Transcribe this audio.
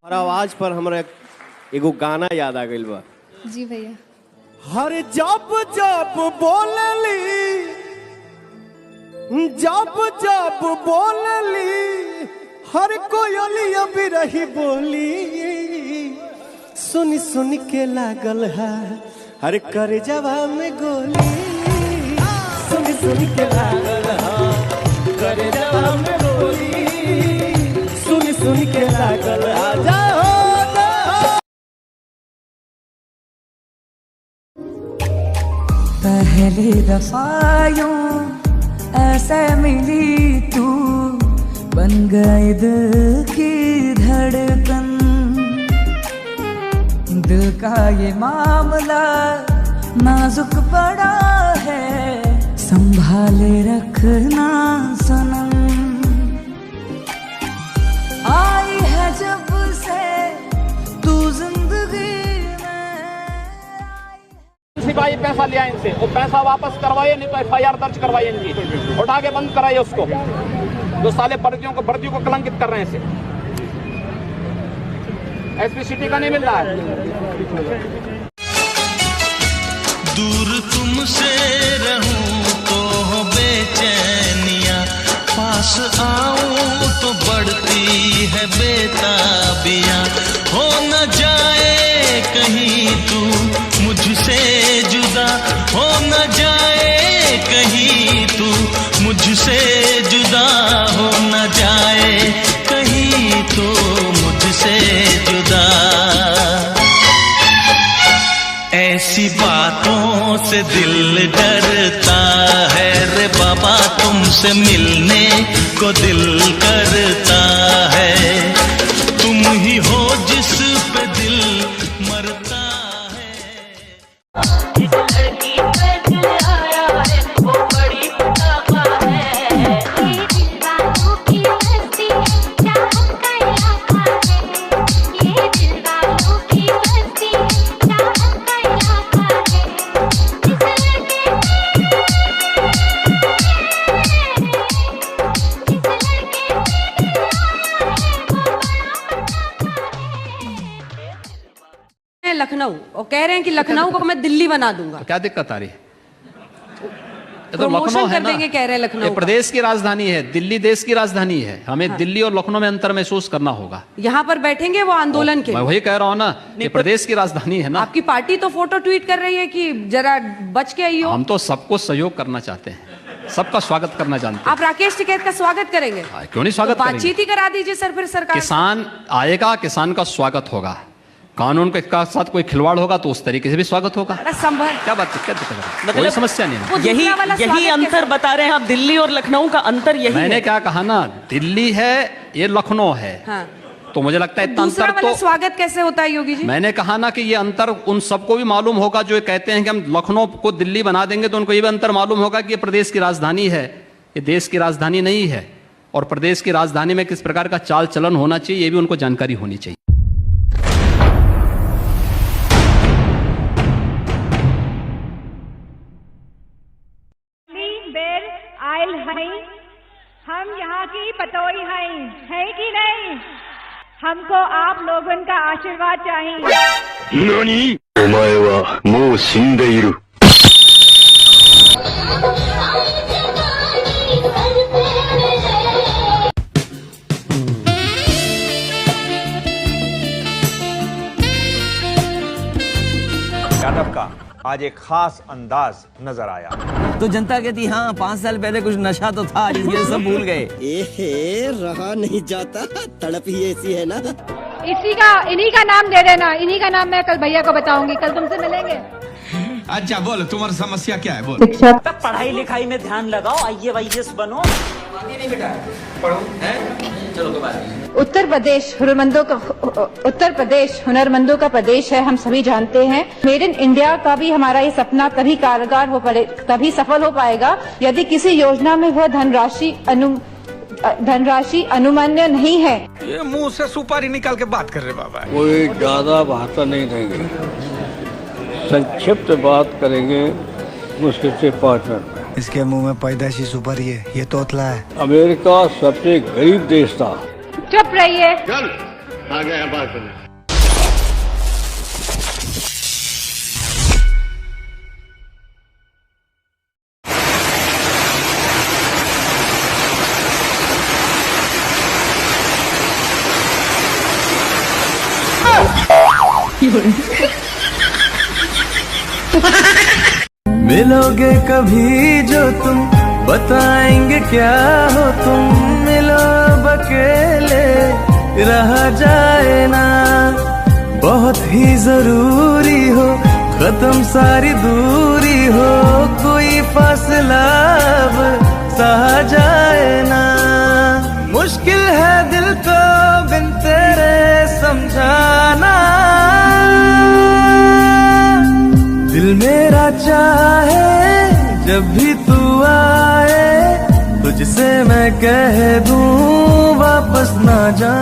और आवाज पर हमरा एगो गाना याद आ गइल बा। जी भैया। हर जब जब बोलली, जब जब बोलली, हर कोयलिया भी रही बोली, सुन सुन के लागल है हर कर जवा में गोली, सुन सुन के लागल है कर जवा में गोली, सुन सुन के लागल है। जाओ पहली दफा यूं ऐसे मिली तू, बन गई दिल की धड़कन। दिल का ये मामला नाजुक पड़ा है, संभाले रखना सनम। आई है जब से तू जिंदगी सिपाही पैसा लिया इनसे, वो पैसा वापस करवाइए, नहीं तो एफआईआर दर्ज करवाइए इनकी, उठा के बंद कराइए उसको, जो साले वर्दियों को कलंकित कर रहे हैं। इसे एसपी सिटी का नहीं मिल रहा है। दूर तुमसे रहूं तो हो बेचैनिया, पास आऊं तो बढ़ती है बेताबियां। हो न जाए कहीं तू मुझसे जुदा, हो न जाए कहीं तू मुझसे जुदा, हो न जाए कहीं तो मुझसे जुदा। ऐसी बातों से दिल डरता है रे बाबा, तुमसे मिलने को दिल करता है। तुम ही हो जिस पे दिल मरता है। लखनऊ और कह रहे हैं कि लखनऊ को मैं दिल्ली बना दूंगा, तो क्या दिक्कत आ रही है? तो प्रमोशन लखनऊ है कर देंगे, कह रहे हैं लखनऊ ये प्रदेश की राजधानी है, दिल्ली देश की राजधानी है। हमें हाँ। दिल्ली और लखनऊ में अंतर महसूस करना होगा। यहाँ पर बैठेंगे वो आंदोलन के, मैं वही कह रहा हूँ ना, ये प्रदेश की राजधानी है ना। आपकी पार्टी तो फोटो ट्वीट कर रही है कि जरा बच के आइयो। हम तो सबको सहयोग करना चाहते हैं, सबका स्वागत करना जानते हैं। आप राकेश टिकैत का स्वागत करेंगे? क्यों नहीं स्वागत करेंगे? बातचीत ही करा दीजिए सर फिर सरकार। किसान आएगा, किसान का स्वागत होगा। कानून के साथ कोई खिलवाड़ होगा तो उस तरीके से भी स्वागत होगा। क्या बात है, क्या दिक्कत है? मतलब कोई समस्या नहीं है। यही अंतर बता रहे हैं आप, दिल्ली और लखनऊ का अंतर यही मैंने है। क्या कहा ना, दिल्ली है, ये लखनऊ है। हाँ। तो मुझे लगता है इतना दूसरा अंतर वाला तो स्वागत कैसे होता है योगी जी? मैंने कहा ना कि ये अंतर उन सबको भी मालूम होगा जो कहते हैं कि हम लखनऊ को दिल्ली बना देंगे, तो उनको ये भी अंतर मालूम होगा कि ये प्रदेश की राजधानी है, ये देश की राजधानी नहीं है। और प्रदेश की राजधानी में किस प्रकार का चाल चलन होना चाहिए, ये भी उनको जानकारी होनी चाहिए। आयल हैं, हम यहाँ की पतोई हैं, है कि नहीं? हमको आप लोगों का आशीर्वाद चाहिए। नानी? ओमाए वा मो शिंदे इरु। यादव का आज एक खास अंदाज नजर आया तो जनता कहती हाँ 5 साल पहले कुछ नशा तो था जिसके सब भूल गए। रहा नहीं जाता, तड़प ही ऐसी है ना। इन्हीं का नाम दे देना, इन्हीं का नाम मैं कल भैया को बताऊंगी, कल तुमसे मिलेंगे। अच्छा बोलो तुम्हारी समस्या क्या है? बोलो। शिक्षा, पढ़ाई लिखाई में ध्यान लगाओ, IAS बनो। उत्तर प्रदेश हुनरमंदों का प्रदेश है, हम सभी जानते हैं। मेड इन इंडिया का भी हमारा ये सपना तभी कारगर हो पाए, तभी सफल हो पाएगा यदि किसी योजना में वह धनराशि अनुमान्य नहीं है। ये मुंह से सुपारी निकाल के बात कर रहे बाबा। कोई ज्यादा भाषा नहीं देंगे, संक्षिप्त बात करेंगे मुश्किल से 5 मिनट। इसके मुंह में पैदाशी सुपारी है, ये तोतला है। अमेरिका सबसे गरीब देश था। चुप रहिए। चल आ गया बात करने। मिलोगे कभी जो तुम, बताएंगे क्या हो तुम। मिलो अकेले रहा जाए ना, बहुत ही जरूरी हो खत्म सारी दूरी हो। कोई फासला अब सहा जाए ना, मुश्किल है दिल को बिन तेरे समझाना। दिल मेरा चाहे जब भी तू आए, तुझसे मैं कह दूं वापस ना जा।